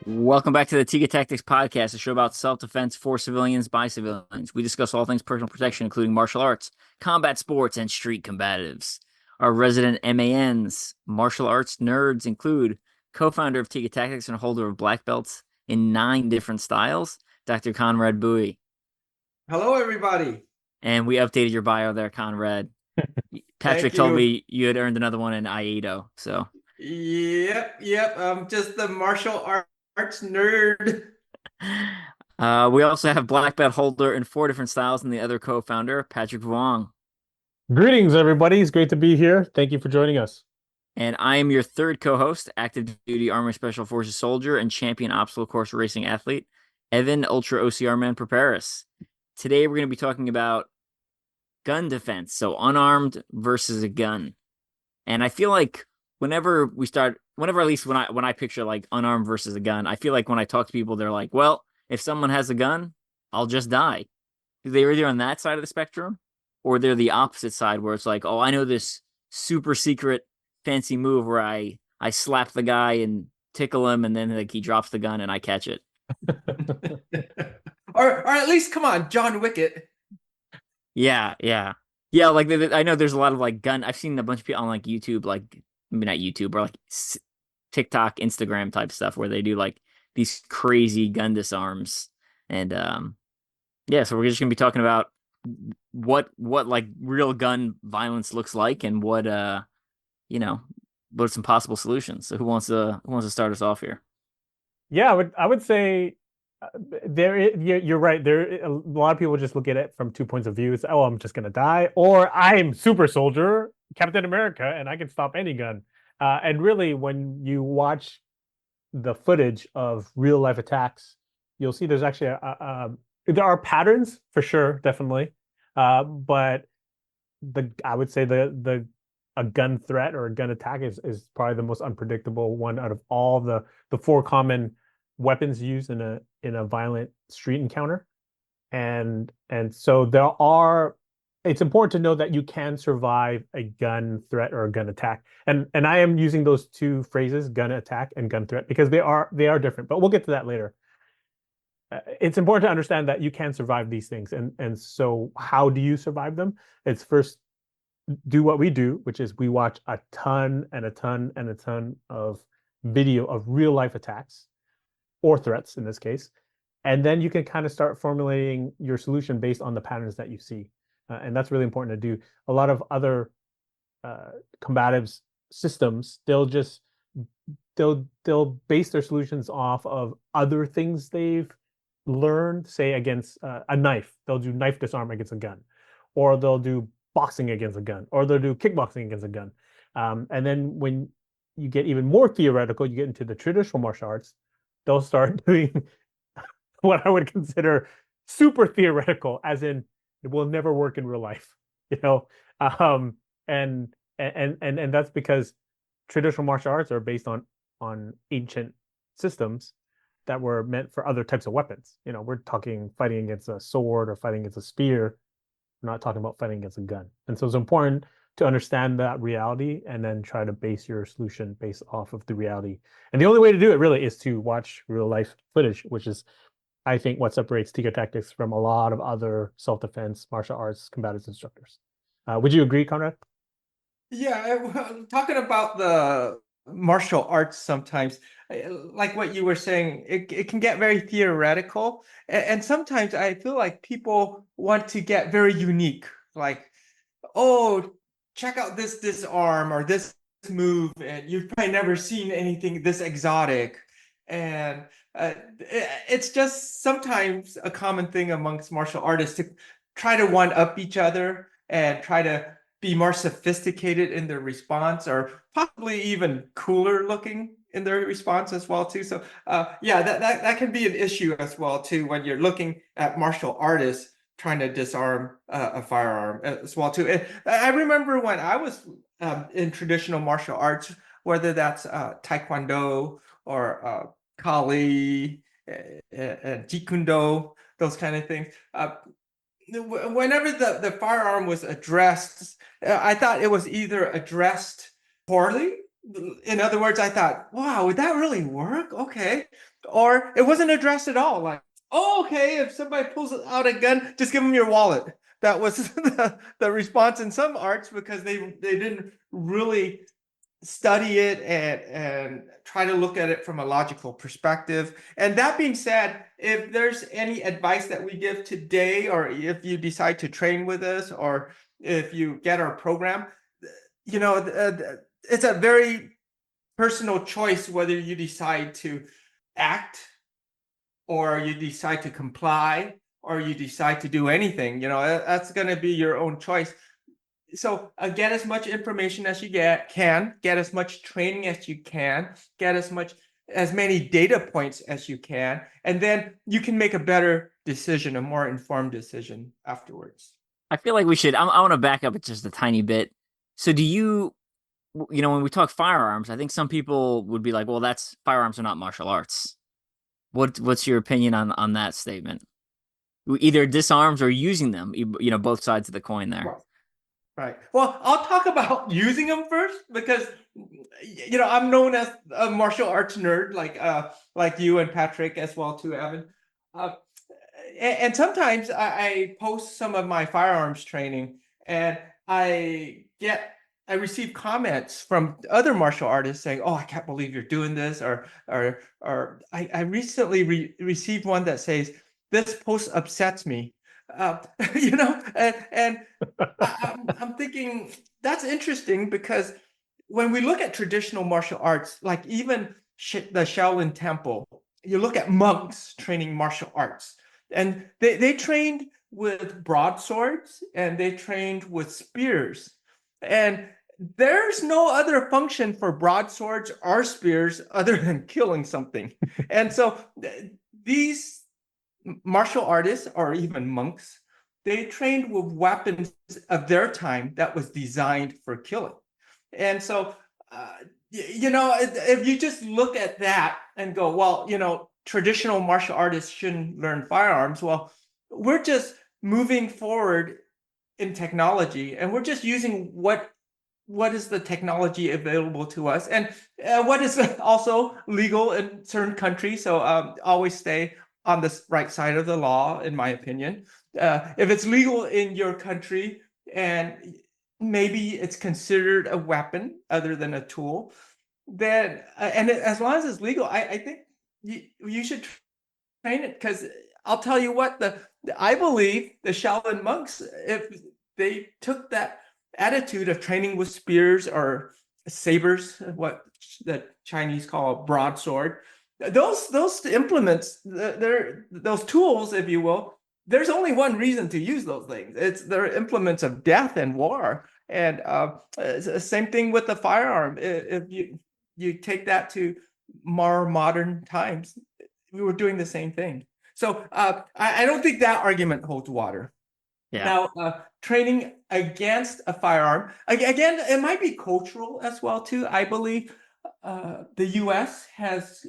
Welcome back to the Tiga Tactics Podcast, a show about self-defense for civilians by civilians. We discuss all things personal protection, including martial arts, combat sports, and street combatives. Our resident MANs, martial arts nerds, include co-founder of Tiga Tactics and holder of black belts in 9 different styles, Dr. Conrad Bui. Hello, everybody. And we updated your bio there, Conrad. Patrick Thank told you. me you had earned another one in Aido, so Yep. I'm just the arts nerd. we also have black belt holder in 4 different styles and the other co-founder, Patrick Vuong. Greetings, everybody. It's great to be here. Thank you for joining us. And I am your third co-host, active duty Army Special Forces soldier and champion obstacle course racing athlete, Evan Ultra-OCR Man Perperis. Today we're going to be talking about gun defense, so unarmed versus a gun. And I feel like whenever at least when I picture like unarmed versus a gun, I feel like when I talk to people, they're like, well, if someone has a gun, I'll just die. They're either on that side of the spectrum or they're the opposite side where it's like, oh, I know this super secret fancy move where I slap the guy and tickle him and then like he drops the gun and I catch it. or at least, come on, John Wicket. Yeah. Like I know there's a lot of like gun. I've seen a bunch of people on like YouTube, like maybe not YouTube, or like TikTok, Instagram type stuff where they do like these crazy gun disarms. And yeah, so we're just gonna be talking about what like real gun violence looks like and what you know what are some possible solutions. So who wants to start us off here? Yeah, I would say you're right. There a lot of people just look at it from 2 points of view. It's, oh, I'm just gonna die, or I'm super soldier, Captain America, and I can stop any gun. And really, when you watch the footage of real life attacks, you'll see there's actually there are patterns for sure, definitely. But I would say the a gun threat or a gun attack is probably the most unpredictable one out of all the 4 common weapons used in a violent street encounter. And so it's important to know that you can survive a gun threat or a gun attack. And I am using those 2 phrases, gun attack and gun threat, because they are different, but we'll get to that later. It's important to understand that you can survive these things. And so how do you survive them? It's first do what we do, which is we watch a ton and a ton and a ton of video of real life attacks or threats in this case. And then you can kind of start formulating your solution based on the patterns that you see. And that's really important to do. A lot of other combatives systems, they'll base their solutions off of other things they've learned, say against a knife. They'll do knife disarm against a gun, or they'll do boxing against a gun, or they'll do kickboxing against a gun. And then when you get even more theoretical, you get into the traditional martial arts, they'll start doing what I would consider super theoretical, as in it will never work in real life, you know. Um, and that's because traditional martial arts are based on ancient systems that were meant for other types of weapons. You know, we're talking fighting against a sword or fighting against a spear. We're not talking about fighting against a gun. And so it's important to understand that reality and then try to base your solution based off of the reality. And the only way to do it really is to watch real life footage, which is, I think, what separates Tiga Tactics from a lot of other self-defense martial arts combative instructors. Would you agree, Conrad? Yeah, talking about the martial arts sometimes, like what you were saying, it can get very theoretical. And sometimes I feel like people want to get very unique. Like, oh, check out this disarm or this move, and you've probably never seen anything this exotic. And it's just sometimes a common thing amongst martial artists to try to one up each other and try to be more sophisticated in their response, or possibly even cooler looking in their response as well too. So yeah, that can be an issue as well too when you're looking at martial artists trying to disarm a firearm as well too. And I remember when I was in traditional martial arts, whether that's Taekwondo or Kali and Jeet those kind of things. Whenever the firearm was addressed, I thought it was either addressed poorly In other words, I thought, wow, would that really work? Okay. Or it wasn't addressed at all. Like, oh, okay, if somebody pulls out a gun, just give them your wallet. That was the response in some arts because they didn't really study it and try to look at it from a logical perspective. And that being said, if there's any advice that we give today, or if you decide to train with us, or if you get our program, it's a very personal choice whether you decide to act or you decide to comply or you decide to do anything. That's going to be your own choice. So get as much information as you can get as much training as you can, get as many data points as you can, and then you can make a better decision, a more informed decision afterwards. I feel like we should. I want to back up just a tiny bit. So, do you, when we talk firearms, I think some people would be like, "Well, that's firearms are not martial arts." What's your opinion on that statement? Either disarms or using them, both sides of the coin there. Right. Well, I'll talk about using them first because I'm known as a martial arts nerd, like you and Patrick as well too, Evan. Uh, and sometimes I post some of my firearms training, and I receive comments from other martial artists saying, "Oh, I can't believe you're doing this," or I recently received one that says, "This post upsets me." Uh, and I'm thinking that's interesting because when we look at traditional martial arts, like even the Shaolin Temple, you look at monks training martial arts, and they trained with broadswords and they trained with spears. And there's no other function for broadswords or spears other than killing something. And so these martial artists or even monks, they trained with weapons of their time that was designed for killing. And so, if you just look at that and go, well, traditional martial artists shouldn't learn firearms. Well, we're just moving forward in technology and we're just using what is the technology available to us and what is also legal in certain countries. So always stay on the right side of the law, in my opinion. If it's legal in your country and maybe it's considered a weapon other than a tool, then and as long as it's legal, I think you should train it because I'll tell you what, I believe the Shaolin monks, if they took that attitude of training with spears or sabers, what the Chinese call a broadsword, those implements, those tools, if you will, there's only one reason to use those things. They're implements of death and war. And same thing with the firearm. If you take that to more modern times, we were doing the same thing. So I don't think that argument holds water. Yeah. Now, training against a firearm, again, it might be cultural as well too. I believe the U.S. has,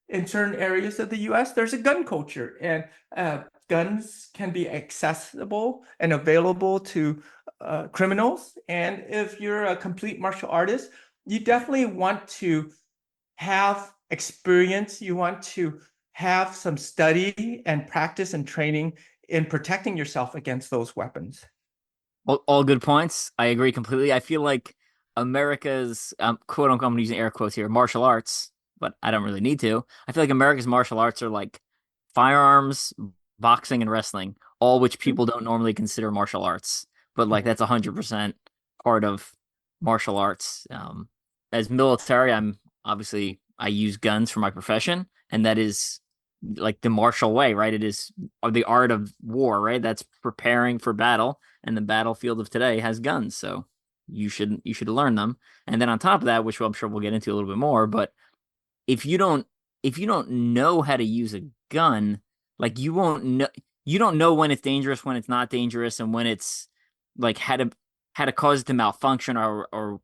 in certain areas of the U.S., there's a gun culture, and guns can be accessible and available to criminals. And if you're a complete martial artist, you definitely want to have experience. You want to have some study and practice and training in protecting yourself against those weapons. All good points. I agree completely. I feel like America's quote unquote, I'm using air quotes here, martial arts, but I don't really need to. I feel like America's martial arts are like firearms, boxing, and wrestling, all which people don't normally consider martial arts, but like that's 100% part of martial arts. As military, I use guns for my profession, and that is like the martial way, right? It is the art of war, right? That's preparing for battle, and the battlefield of today has guns, so you should learn them. And then on top of that, which I'm sure we'll get into a little bit more, but if you don't know how to use a gun, like you don't know when it's dangerous, when it's not dangerous, and when it's like how to cause it to malfunction, or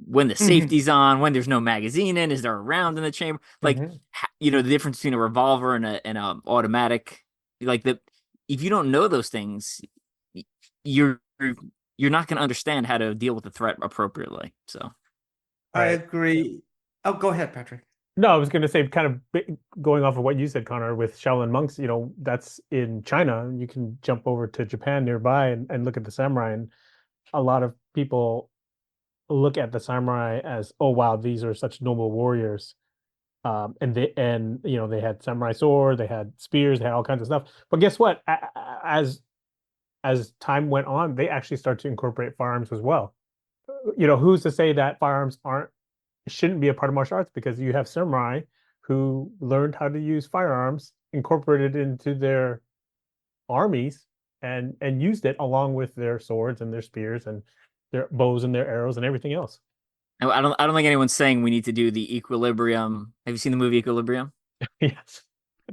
when the safety's on, when there's no magazine in, is there a round in the chamber? Like, the difference between a revolver and a automatic, if you don't know those things, you're not going to understand how to deal with the threat appropriately. So I right? agree. Oh, go ahead, Patrick. No, I was going to say, kind of going off of what you said, Connor, with Shaolin monks, that's in China. You can jump over to Japan nearby and look at the samurai. And a lot of people look at the samurai as, oh, wow, these are such noble warriors. They had samurai sword, they had spears, they had all kinds of stuff. But guess what? As time went on, they actually start to incorporate firearms as well. Who's to say that firearms shouldn't be a part of martial arts, because you have samurai who learned how to use firearms, incorporated into their armies, and used it along with their swords and their spears and their bows and their arrows and everything else. I don't think anyone's saying we need to do the equilibrium. Have you seen the movie Equilibrium? Yes.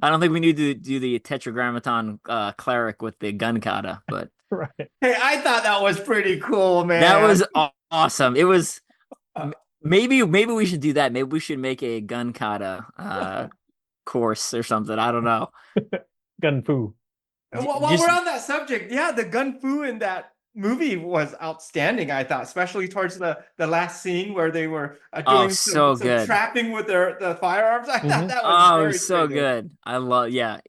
I don't think we need to do the tetragrammaton cleric with the gun kata, but Right. Hey, I thought that was pretty cool, man. that was awesome. It was maybe we should do that. Maybe we should make a gun kata course or something. I don't know. Gun fu. While Just- we're on that subject, yeah, the gun fu in that movie was outstanding, I thought, especially towards the last scene where they were doing so some good. trapping with the firearms. I thought that was Oh, it very was so good. good. I love, yeah.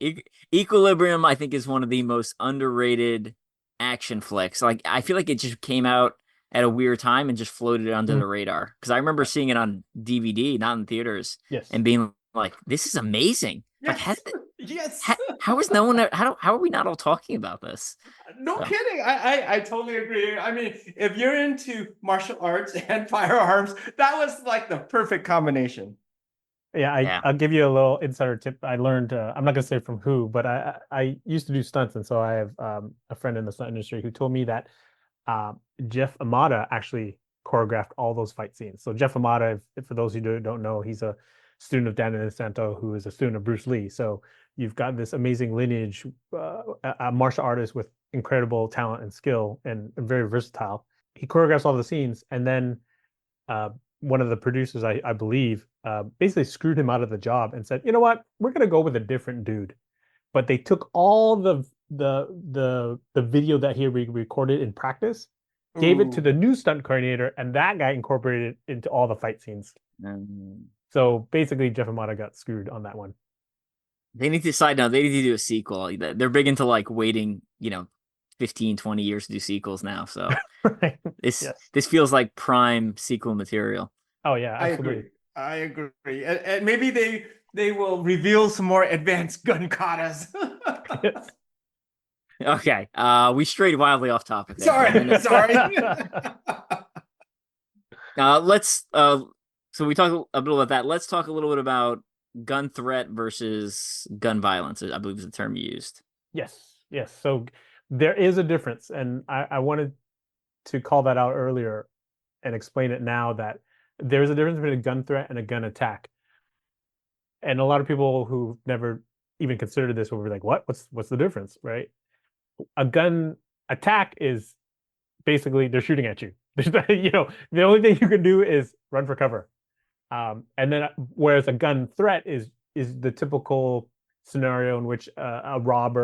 Equilibrium, I think, is one of the most underrated action flicks. Like, I feel like it just came out at a weird time and just floated under the radar. Because I remember seeing it on DVD, not in theaters, Yes. and being like, "This is amazing." Like, Yes. Yes. how is no one? How are we not all talking about this? No So. kidding. I totally agree. I mean, if you're into martial arts and firearms, that was like the perfect combination. Yeah, I'll give you a little insider tip. I learned, I'm not going to say from who, but I used to do stunts. And so I have a friend in the stunt industry who told me that Jeff Amata actually choreographed all those fight scenes. So Jeff Amata, for those who don't know, he's a student of Dan Inosanto, who is a student of Bruce Lee. So you've got this amazing lineage, a martial artist with incredible talent and skill, and very versatile. He choreographs all the scenes, and then one of the producers, I believe, basically screwed him out of the job and said, "You know what? We're gonna go with a different dude." But they took all the video that he recorded in practice, gave it to the new stunt coordinator, and that guy incorporated it into all the fight scenes. So basically, Jeff Amata got screwed on that one. They need to decide now. They need to do a sequel. They're big into like waiting, 15, 20 years to do sequels now. So Right. this feels like prime sequel material. Oh yeah, absolutely. I agree. And maybe they will reveal some more advanced gun katas. Yes. Okay. We strayed wildly off topic there. Sorry. Let's so we talked a bit about that. Let's talk a little bit about gun threat versus gun violence, I believe is the term you used. Yes. So there is a difference, and I wanted to call that out earlier and explain it now, that there's a difference between a gun threat and a gun attack. And a lot of people who never even considered this will be like, what's the difference, right? A gun attack is basically they're shooting at you. The only thing you can do is run for cover. And then whereas a gun threat is the typical scenario in which a robber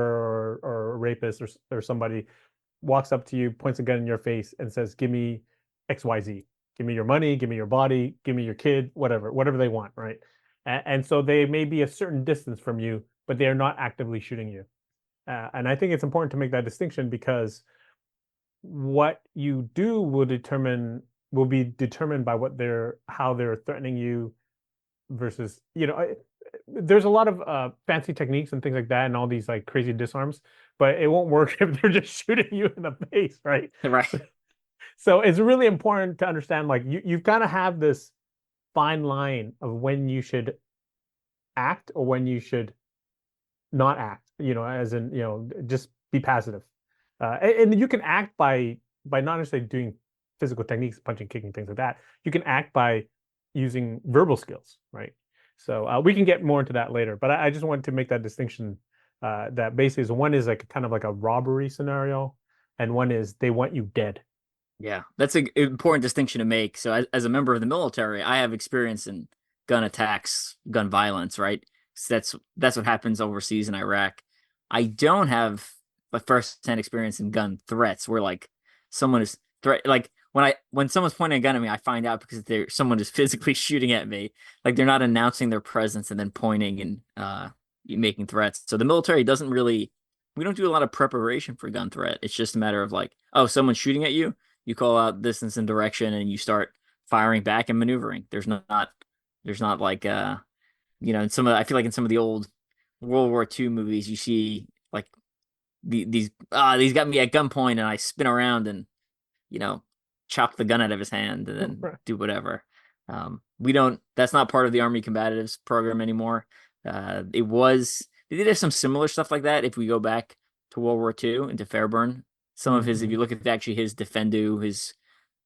or a rapist or somebody walks up to you, points a gun in your face, and says, "Give me XYZ. Give me your money, give me your body, give me your kid, whatever they want," right? And so they may be a certain distance from you, but they are not actively shooting you. And I think it's important to make that distinction, because what you do will be determined by how they're threatening you versus, there's a lot of fancy techniques and things like that and all these like crazy disarms, but it won't work if they're just shooting you in the face, right? Right. So it's really important to understand, like, you've got to have this fine line of when you should act or when you should not act, as in, just be passive. And you can act by not necessarily doing physical techniques, punching, kicking, things like that. You can act by using verbal skills, right? So we can get more into that later, but I just wanted to make that distinction, that basically one is like kind of like a robbery scenario, and one is they want you dead. Yeah, that's an important distinction to make. So as a member of the military, I have experience in gun attacks, gun violence, right? So that's what happens overseas in Iraq. I don't have a first-hand experience in gun threats where like someone is like when someone's pointing a gun at me, I find out because someone is physically shooting at me. Like they're not announcing their presence and then pointing and making threats. So the military doesn't really we don't do a lot of preparation for gun threat. It's just a matter of like, oh, someone's shooting at you, you call out distance and direction and you start firing back and maneuvering. There's not like in I feel like in some of the old World War II movies you see like these got me at gunpoint and I spin around and you know, chop the gun out of his hand and then do whatever. We don't. That's not part of the Army Combatives program anymore. They did have some similar stuff like that. If we go back to World War II into Fairburn, some of his, if you look at actually his Defendu, his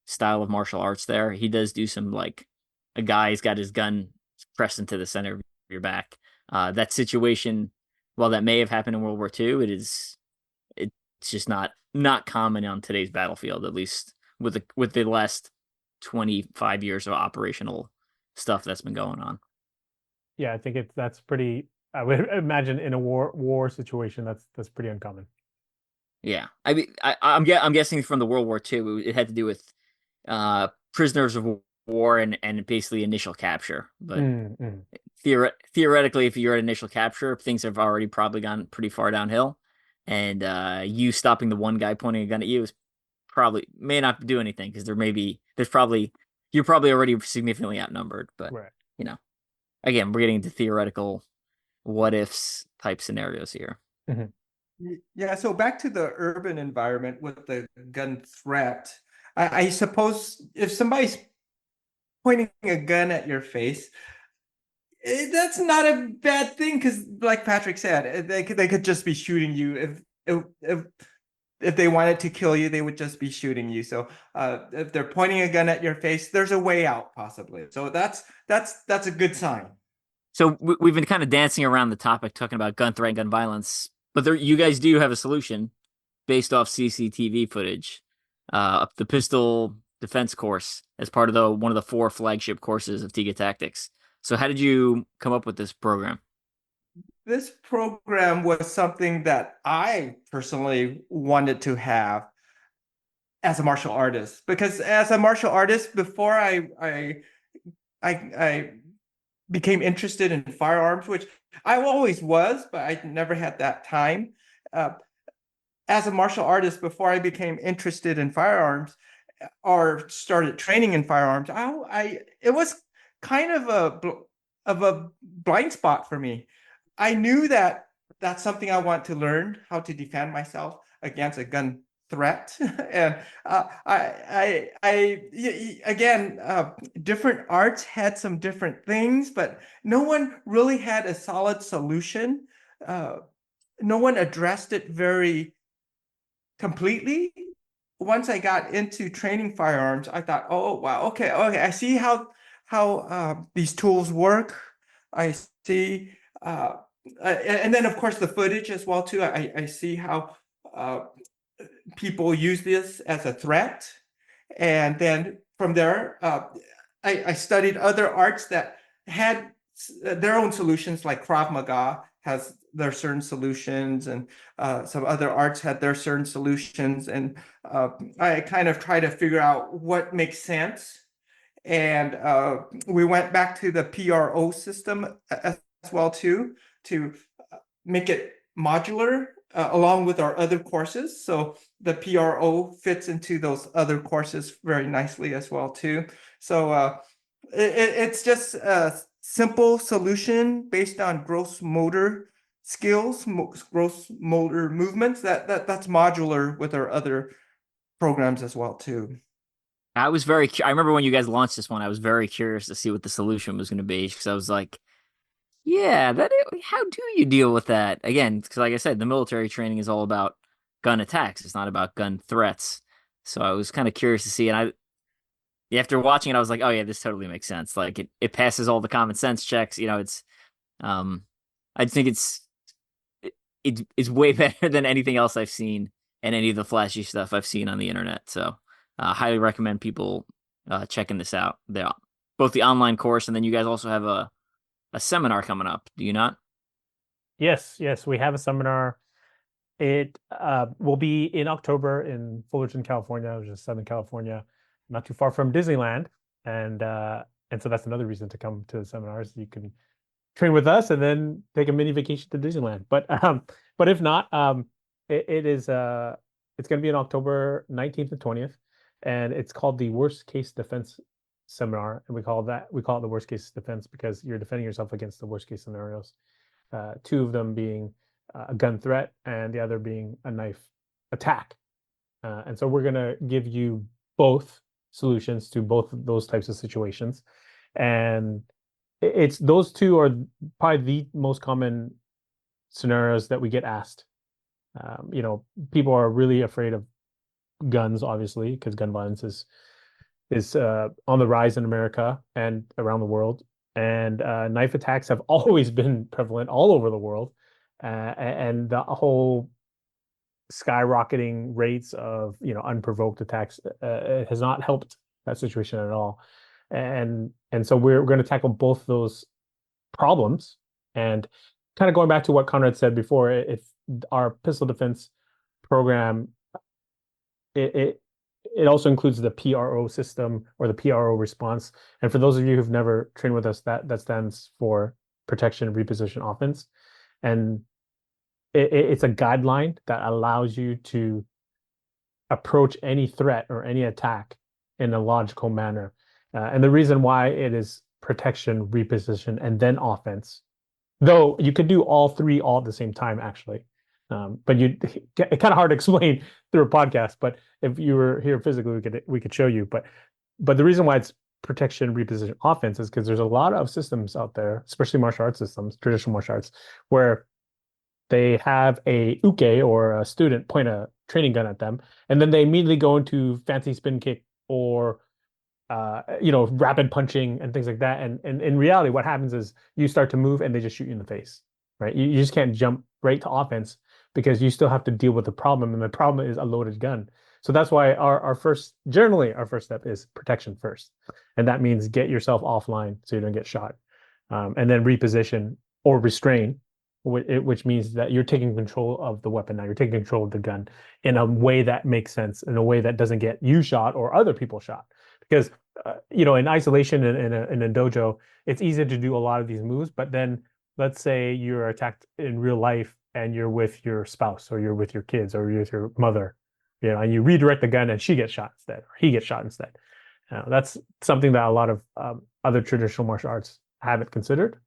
style of martial arts, there he does do some like a guy's got his gun pressed into the center of your back. That situation, while that may have happened in World War II, it's just not common on today's battlefield, at least with the last 25 years of operational stuff that's been going on. Yeah, I think that's pretty. I would imagine in a war situation that's pretty uncommon. Yeah, I mean, I'm guessing from the World War II, it had to do with prisoners of war and basically initial capture. But theoretically, if you're at initial capture, things have already probably gone pretty far downhill. And you stopping the one guy pointing a gun at you is probably may not do anything because you're probably already significantly outnumbered. But again, we're getting into theoretical what ifs type scenarios here. Yeah, so back to the urban environment with the gun threat. I suppose if somebody's pointing a gun at your face, that's not a bad thing because, like Patrick said, they could just be shooting you. If they wanted to kill you, they would just be shooting you. So if they're pointing a gun at your face, there's a way out possibly. So that's a good sign. So we've been kind of dancing around the topic, talking about gun threat and gun violence, but you guys do have a solution based off CCTV footage, the pistol defense course as part of one of the 4 flagship courses of Tiga Tactics. So how did you come up with this program? This program was something that I personally wanted to have as a martial artist, because as a martial artist, before I became interested in firearms, which I always was, but I never had that time. As a martial artist, before I became interested in firearms or started training in firearms, it was kind of a blind spot for me. I knew that that's something I want to learn, how to defend myself against a gun threat. And again, different arts had some different things, but no one really had a solid solution. No one addressed it very completely. Once I got into training firearms, I thought, oh wow, okay, I see how these tools work. I see, and then of course the footage as well too. I see how people use this as a threat, and then from there, I studied other arts that had their own solutions, like Krav Maga has their certain solutions, and some other arts had their certain solutions, and I kind of try to figure out what makes sense. And we went back to the PRO system as well too, to make it modular along with our other courses. So the PRO fits into those other courses very nicely as well too. So it's just a simple solution based on gross motor skills, gross motor movements. That's modular with our other programs as well too. I remember when you guys launched this one, I was very curious to see what the solution was going to be because I was like, yeah, how do you deal with that? Again, because like I said, the military training is all about gun attacks. It's not about gun threats. So I was kind of curious to see, and after watching it, I was like, oh yeah, this totally makes sense. Like it passes all the common sense checks. I think it's way better than anything else I've seen and any of the flashy stuff I've seen on the internet. So highly recommend people checking this out. Both the online course and then you guys also have a seminar coming up. Do you not? Yes, we have a seminar. It will be in October in Fullerton, California, which is Southern California. not too far from Disneyland, and so that's another reason to come to the seminars. You can train with us and then take a mini vacation to Disneyland. But if not, it is it's going to be on October 19th and 20th, and it's called the Worst Case Defense Seminar, and we call it the Worst Case Defense because you're defending yourself against the worst case scenarios. Two of them being a gun threat and the other being a knife attack. And so we're going to give you both solutions to both of those types of situations. And it's those two are probably the most common scenarios that we get asked. People are really afraid of guns, obviously, because gun violence is on the rise in America and around the world. And knife attacks have always been prevalent all over the world. And the whole skyrocketing rates of unprovoked attacks has not helped that situation at all. And so we're going to tackle both those problems. And kind of going back to what Conrad said before, if our pistol defense program, it also includes the PRO system or the PRO response. And for those of you who've never trained with us, that stands for protection reposition offense. And it's a guideline that allows you to approach any threat or any attack in a logical manner. And the reason why it is protection, reposition, and then offense, though you could do all three all at the same time, actually. But it's kind of hard to explain through a podcast. But if you were here physically, we could show you. But the reason why it's protection, reposition, offense is because there's a lot of systems out there, especially martial arts systems, traditional martial arts, where they have a uke or a student point a training gun at them, and then they immediately go into fancy spin kick or rapid punching and things like that. And in reality, what happens is you start to move and they just shoot you in the face, right? You just can't jump right to offense because you still have to deal with the problem, and the problem is a loaded gun. So that's why our first step is protection first, and that means get yourself offline so you don't get shot, and then reposition or restrain, which means that you're taking control of the weapon now. You're taking control of the gun in a way that makes sense, in a way that doesn't get you shot or other people shot. Because in isolation in a dojo, it's easy to do a lot of these moves. But then let's say you're attacked in real life and you're with your spouse or you're with your kids or you're with your mother, and you redirect the gun and she gets shot instead or he gets shot instead. That's something that a lot of other traditional martial arts haven't considered.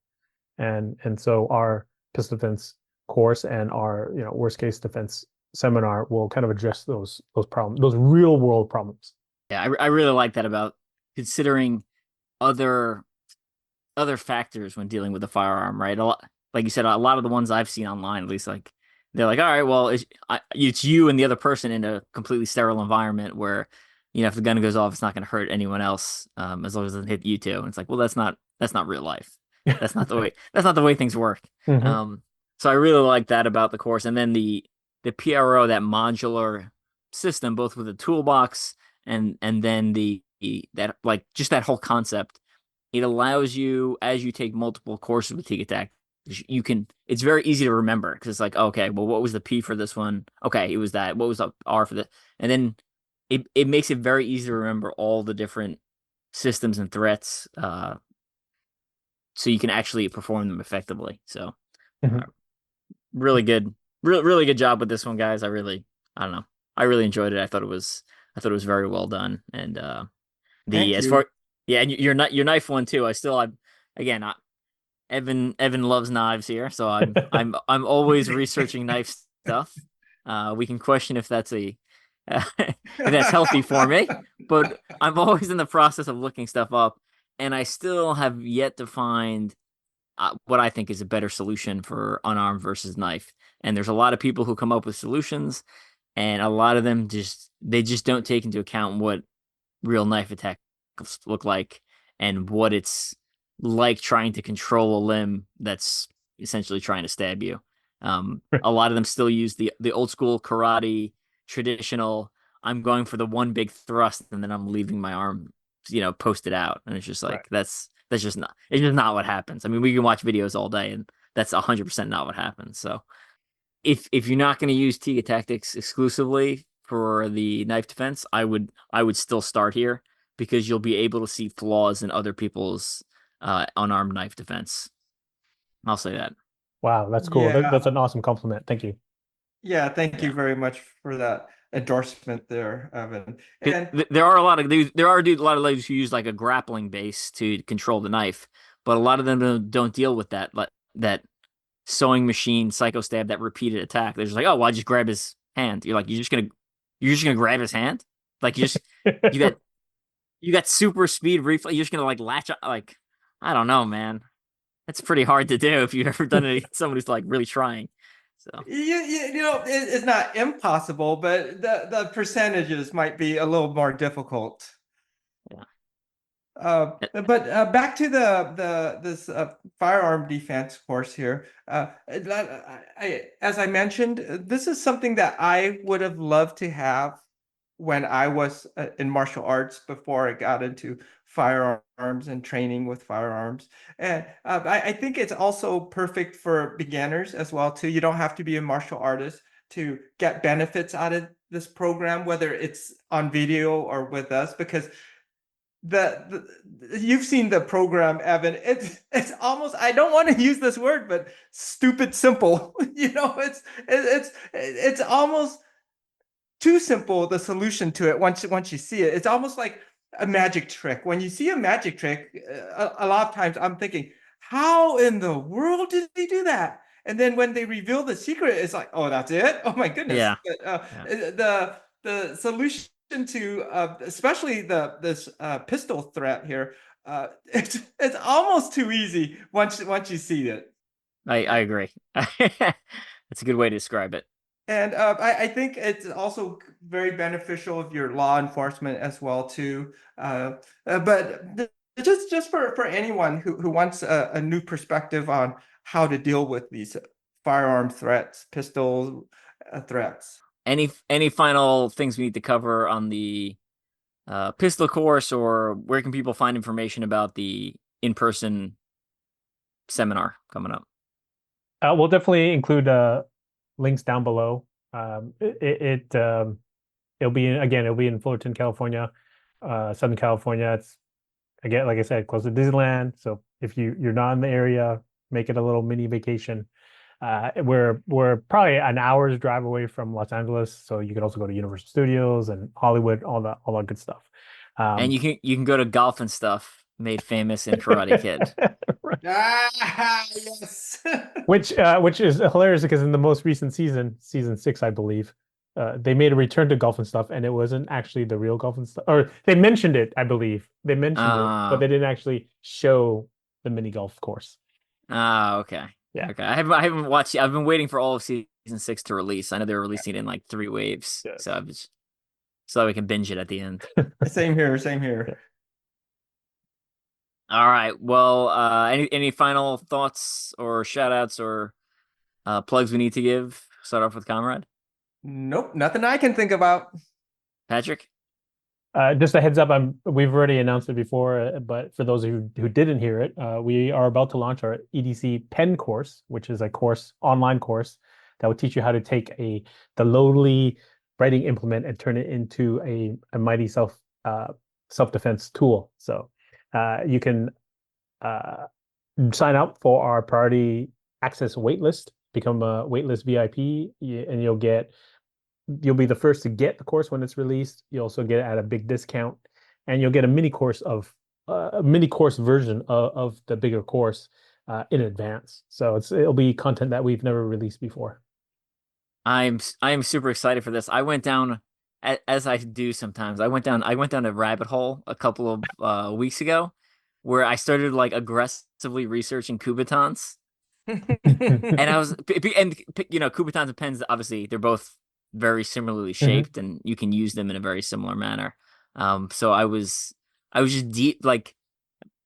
And so our pistol defense course and our worst case defense seminar will kind of address those problems, those real world problems. Yeah, I really like that about considering other factors when dealing with a firearm, right? Like you said, a lot of the ones I've seen online, at least, like they're like, all right, well, it's you and the other person in a completely sterile environment where, if the gun goes off, it's not going to hurt anyone else, as long as it doesn't hit you too. And it's like, well, that's not real life. That's not the way things work. Mm-hmm. So I really like that about the course, and then the PRO, that modular system, both with the toolbox and then that whole concept. It allows you, as you take multiple courses with Tiga Tech, it's very easy to remember because it's like, okay, well, what was the P for this one? Okay, it was that. What was the R for that? And then it makes it very easy to remember all the different systems and threats, so you can actually perform them effectively. So, really good, really good job with this one, guys. I don't know, I really enjoyed it. I thought it was very well done, and and your knife one too. Evan loves knives here, so I'm always researching knife stuff. We can question if that's if that's healthy for me, but I'm always in the process of looking stuff up, and I still have yet to find what I think is a better solution for unarmed versus knife. And there's a lot of people who come up with solutions, and a lot of them just don't take into account what real knife attacks look like and what it's like trying to control a limb that's essentially trying to stab you. A lot of them still use the old school karate traditional, I'm going for the one big thrust and then I'm leaving my arm, posted out. And it's just like, Right. it's just not what happens. I mean, we can watch videos all day and that's 100% not what happens. So if you're not going to use Tiga tactics exclusively for the knife defense, I would still start here. because you'll be able to see flaws in other people's unarmed knife defense. I'll say that. Wow, that's cool. Yeah, That's an awesome compliment. Thank you. yeah. Thank you Yeah. very much for that endorsement there, Evan. And There are a lot of dudes, a lot of ladies who use like a grappling base to control the knife, but a lot of them don't deal with that, like that sewing machine psycho stab, that repeated attack. They're just like, oh, well, I just grab his hand. You're like, you're just gonna grab his hand? Like you got you got super speed reflex. You're just gonna like latch up, like, I don't know, man. That's pretty hard to do if you've ever done it against someone who's like really trying. So it's not impossible, but the percentages might be a little more difficult. yeah. But back to this firearm defense course here. As I mentioned, this is something that I would have loved to have when I was in martial arts before I got into firearms and training with firearms. And I think it's also perfect for beginners as well too. You don't have to be a martial artist to get benefits out of this program, whether it's on video or with us, because you've seen the program, Evan. It's almost, I don't want to use this word, but stupid simple. It's almost too simple, the solution to it. Once you see it, it's almost like a magic trick. When you see a magic trick, a lot of times I'm thinking, how in the world did they do that? And then when they reveal the secret, it's like, oh, that's it. Oh my goodness. Yeah. But, Yeah. the solution to especially this pistol threat here, it's almost too easy once you see it. I agree. That's a good way to describe it. And I think it's also very beneficial of your law enforcement as well too. But just for anyone who wants a new perspective on how to deal with these firearm threats, pistol threats. Any final things we need to cover on the pistol course, or where can people find information about the in-person seminar coming up? We'll definitely include links down below. It'll be it'll be in Fullerton, California, Southern California. It's again, like I said, close to Disneyland. So if you're not in the area, make it a little mini vacation. We're probably an hour's drive away from Los Angeles, so you can also go to Universal Studios and Hollywood, all that good stuff. And you can go to Golf and Stuff, made famous in Karate Kid. Right. Yes. Which is hilarious because in the most recent season 6, I believe, they made a return to Golf and Stuff, and it wasn't actually the real Golf and Stuff. Or they mentioned it, I believe. They mentioned it, but they didn't actually show the mini golf course. Okay. Yeah. Okay. I haven't watched it. I've been waiting for all of season 6 to release. I know they're releasing it in like 3 waves. Yes. So we can binge it at the end. Same here. Yeah. All right. Well, any final thoughts or shout outs or plugs we need to give? Start off with Conrad. Nope, nothing I can think about. Patrick. Just a heads up, we've already announced it before, but for those of you who didn't hear it, we are about to launch our EDC pen course, which is a online course that will teach you how to take the lowly writing implement and turn it into a mighty self-defense tool. So you can sign up for our priority access waitlist, become a waitlist VIP, and you'll be the first to get the course when it's released. You also get it at a big discount, and you'll get a mini course version of the bigger course in advance. So it'll be content that we've never released before. I am super excited for this. I went down, as I do sometimes. I went down a rabbit hole a couple of weeks ago, where I started like aggressively researching Kubotans, and I was Kubotans and pens. Obviously, they're both very similarly shaped, and you can use them in a very similar manner. So I was just deep, like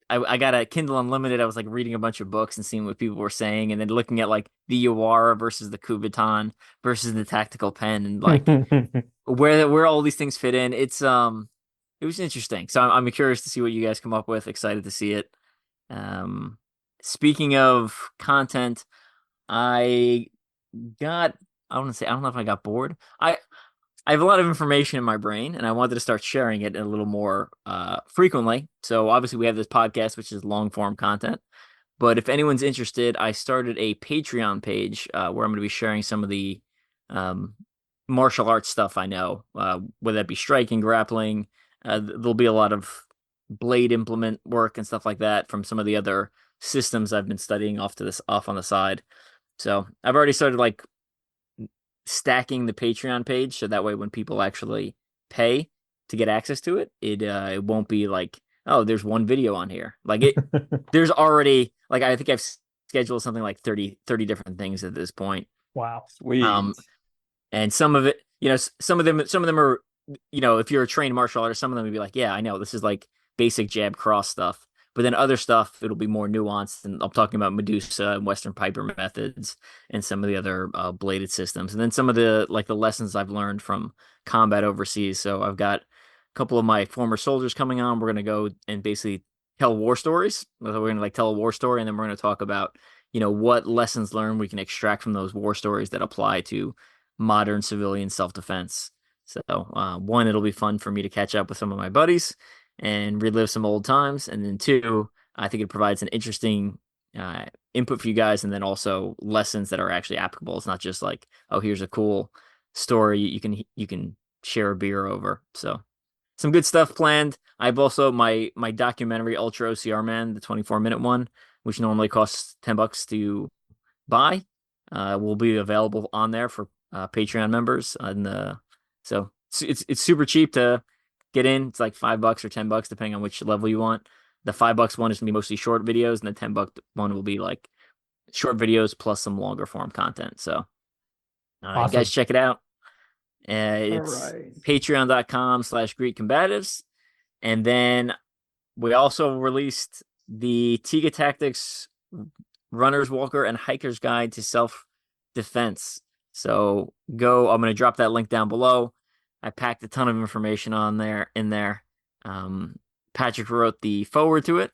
I got a Kindle Unlimited. I was like reading a bunch of books and seeing what people were saying, and then looking at like the Yawara versus the Kubotan versus the tactical pen, and like where all these things fit in. It was interesting. So I'm curious to see what you guys come up with. Excited to see it. Speaking of content, I don't know if I got bored. I have a lot of information in my brain, and I wanted to start sharing it a little more frequently. So obviously, we have this podcast, which is long form content. But if anyone's interested, I started a Patreon page where I'm going to be sharing some of the um, martial arts stuff I know, whether that be striking, grappling. There'll be a lot of blade implement work and stuff like that from some of the other systems I've been studying off on the side. So I've already started like stacking the Patreon page so that way when people actually pay to get access to it, it won't be like, oh, there's one video on here. Like there's already like I think I've scheduled something like 30 different things at this point. Wow. Sweet. And some of it, some of them are, if you're a trained martial artist, some of them would be like, yeah, I know this is like basic jab cross stuff. But then other stuff, it'll be more nuanced. And I'm talking about Medusa and Western Piper methods and some of the other bladed systems. And then some of the lessons I've learned from combat overseas. So I've got a couple of my former soldiers coming on. We're going to go and basically tell war stories. We're going to tell a war story, and then we're going to talk about, what lessons learned we can extract from those war stories that apply to modern civilian self-defense. So one, it'll be fun for me to catch up with some of my buddies and relive some old times. And then two, I think it provides an interesting input for you guys, and then also lessons that are actually applicable. It's not just like, oh, here's a cool story you can share a beer over. So some good stuff planned. I've also my documentary Ultra-OCR Man, the 24-minute one, which normally costs $10 to buy, will be available on there for Patreon members. And so it's super cheap to get in. It's like $5 or $10 depending on which level you want. The $5 one is gonna be mostly short videos, and the $10 one will be like short videos plus some longer form content. So you guys check it out. It's patreon.com/Greek Combatives. And then we also released the Tiga Tactics Runner's Walker and Hiker's Guide to Self-Defense. So I'm going to drop that link down below. I packed a ton of information in there. Patrick wrote the forward to it,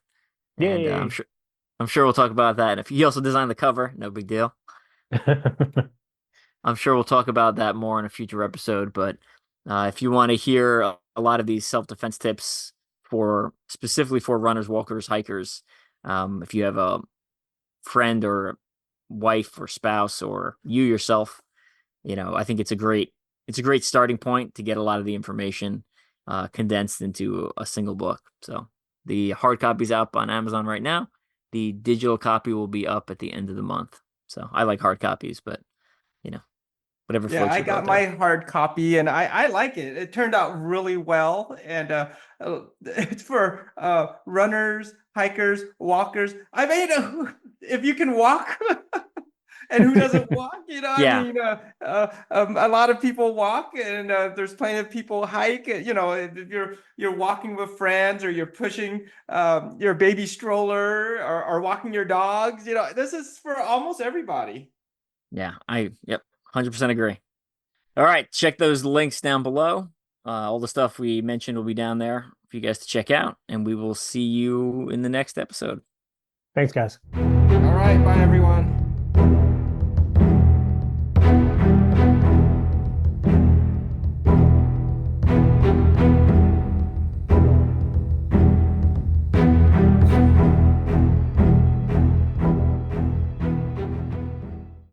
and I'm sure we'll talk about that. And if he also designed the cover, no big deal. I'm sure we'll talk about that more in a future episode. But if you want to hear a lot of these self-defense tips specifically for runners, walkers, hikers, if you have a friend or wife or spouse or you yourself, I think it's a great starting point to get a lot of the information condensed into a single book. So the hard copy's up on Amazon right now. The digital copy will be up at the end of the month. So I like hard copies, but whatever Yeah, floats I your boat got there. my hard copy and I like it. It turned out really well. And it's for runners, hikers, walkers. I mean, if you can walk and who doesn't walk, I Yeah. mean, a lot of people walk, and there's plenty of people hike. If you're walking with friends, or you're pushing your baby stroller, or walking your dogs, this is for almost everybody. Yeah, yep, 100% agree. All right, check those links down below. All the stuff we mentioned will be down there for you guys to check out, and we will see you in the next episode. Thanks, guys. All right, bye everyone.